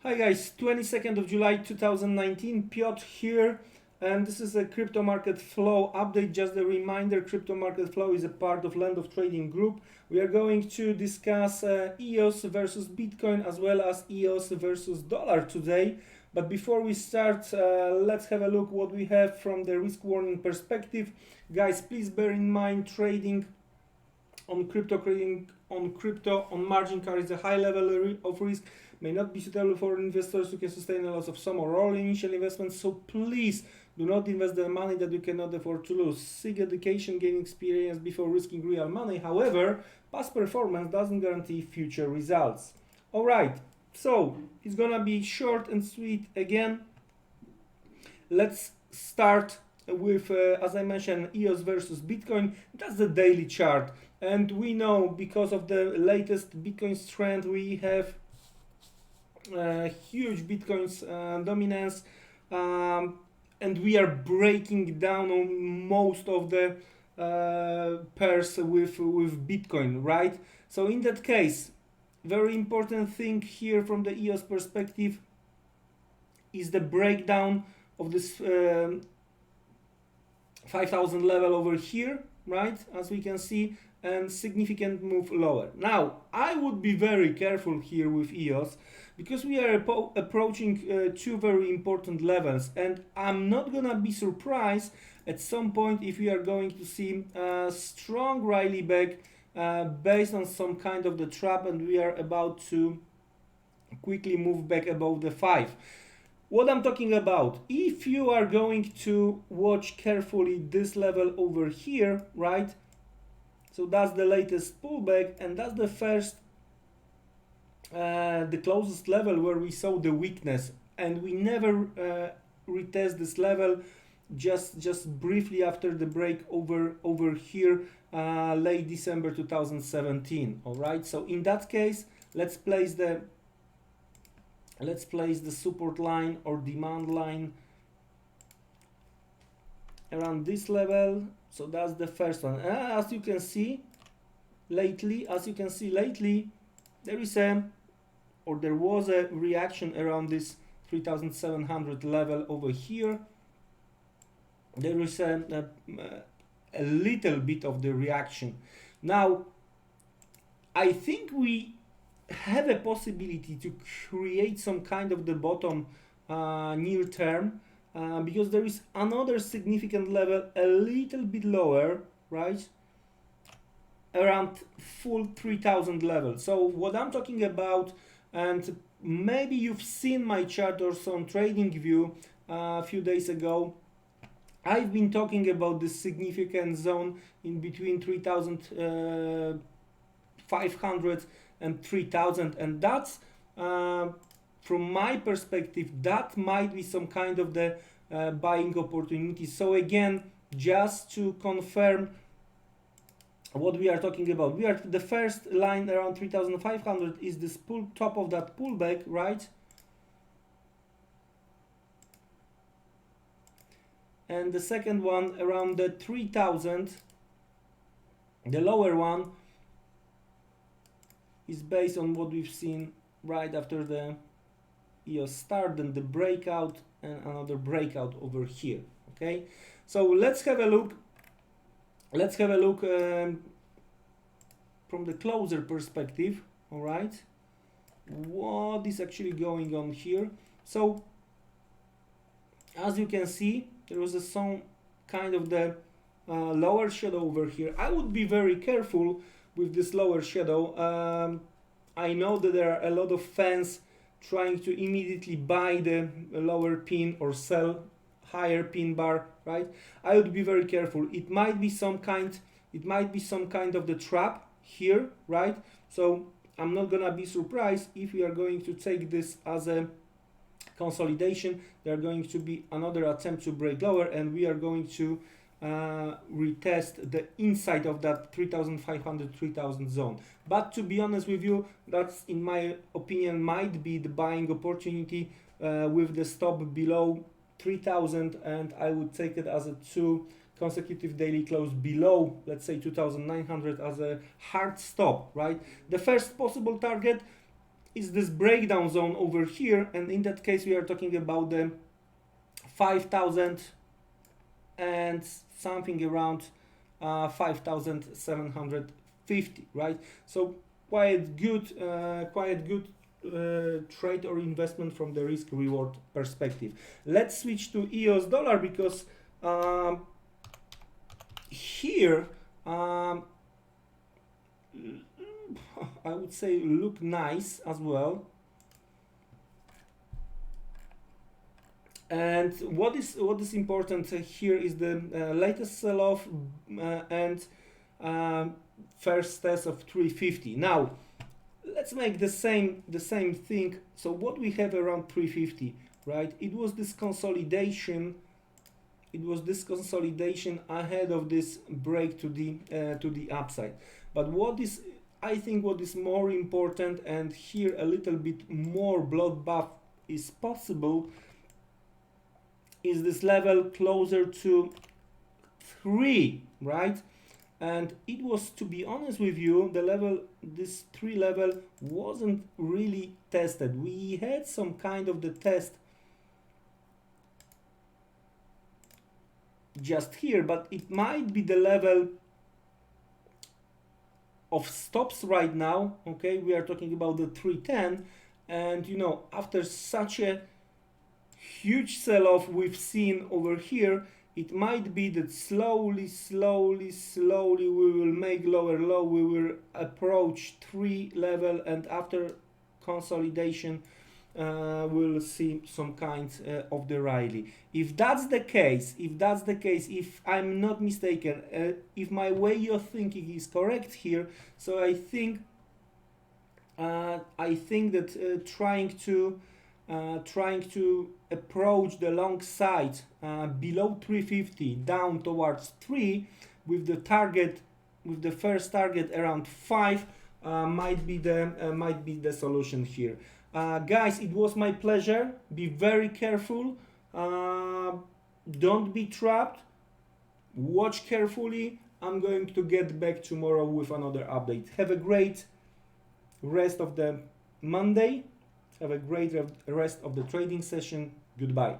Hi guys, 22nd of July 2019, Piotr here, and this is a CryptoMarketFlow update. Just a reminder, CryptoMarketFlow is a part of Land of Trading Group. We are going to discuss EOS versus Bitcoin as well as EOS versus dollar today. But before we start, let's have a look what we have from the risk warning perspective. Guys, please bear in mind trading on crypto on margin carries a high level of risk, may not be suitable for investors who can sustain a loss of some or all initial investments. So please do not invest the money that you cannot afford to lose. Seek education, gain experience before risking real money. However, past performance doesn't guarantee future results. All right, so it's gonna be short and sweet again. Let's start with, as I mentioned, EOS versus Bitcoin. That's the daily chart. And we know because of the latest Bitcoin's trend, we have huge Bitcoin's dominance, and we are breaking down on most of the pairs with Bitcoin, right? So in that case, very important thing here from the EOS perspective is the breakdown of this 5,000 level over here, right? As we can see, and significant move lower. Now, I would be very careful here with EOS because we are approaching two very important levels, and I'm not gonna be surprised at some point if we are going to see a strong rally back based on some kind of the trap, and we are about to quickly move back above the 5. What I'm talking about, if you are going to watch carefully this level over here, right? So that's the latest pullback, and that's the first, the closest level where we saw the weakness, and we never retest this level. Just briefly after the break over here, late December 2017. All right. So in that case, let's place the support line or demand line around this level. So that's the first one. As you can see lately, there is there was a reaction around this 3,700 level over here. There is a little bit of the reaction. Now, I think we have a possibility to create some kind of the bottom near term, because there is another significant level a little bit lower, right, around full 3,000 level. So what I'm talking about, and maybe you've seen my chart or some trading view a few days ago, I've been talking about this significant zone in between 3,500 and 3,000, and that's from my perspective, that might be some kind of the buying opportunity. So again, just to confirm what we are talking about, we are the first line around 3,500 is this top of that pullback, right? And the second one around the 3,000, the lower one, is based on what we've seen right after the EOS start, then the breakout and another breakout over here. Okay, so let's have a look. From the closer perspective. All right, what is actually going on here? So as you can see, there was some kind of the lower shadow over here. I would be very careful with this lower shadow. I know that there are a lot of fans trying to immediately buy the lower pin or sell higher pin bar, right? I would be very careful. It might be some kind of the trap here, right? So I'm not gonna be surprised if we are going to take this as a consolidation. There are going to be another attempt to break lower, and we are going to retest the inside of that 3,500 3,000 zone. But to be honest with you, that's in my opinion might be the buying opportunity with the stop below 3,000, and I would take it as a 2 consecutive daily close below, let's say 2,900 as a hard stop, right? The first possible target is this breakdown zone over here, and in that case we are talking about the 5,000 and something around 5,750, right? So quite good trade or investment from the risk reward perspective. Let's switch to EOS dollar, because here I would say look nice as well. And what is important here is the latest sell-off and first test of 350. Now let's make the same thing. So what we have around 350, right? It was this consolidation. It was this consolidation ahead of this break to the upside. But what is, I think, what is more important, and here a little bit more bloodbath is possible, is this level closer to 3, right? And it was, to be honest with you, the level, this 3 level wasn't really tested. We had some kind of the test just here, but it might be the level of stops right now. Okay, we are talking about the 310, and you know, after such a huge sell-off we've seen over here, it might be that slowly we will make lower low, we will approach 3 level, and after consolidation we'll see some kind of the rally. If that's the case, if I'm not mistaken, if my way of thinking is correct here, so I think that trying to approach the long side below 350 down towards 3 with the target, with the first target around 5, might be the solution here. Guys, it was my pleasure. Be very careful. Don't be trapped. Watch carefully. I'm going to get back tomorrow with another update. Have a great rest of the Monday. Have a great rest of the trading session. Goodbye.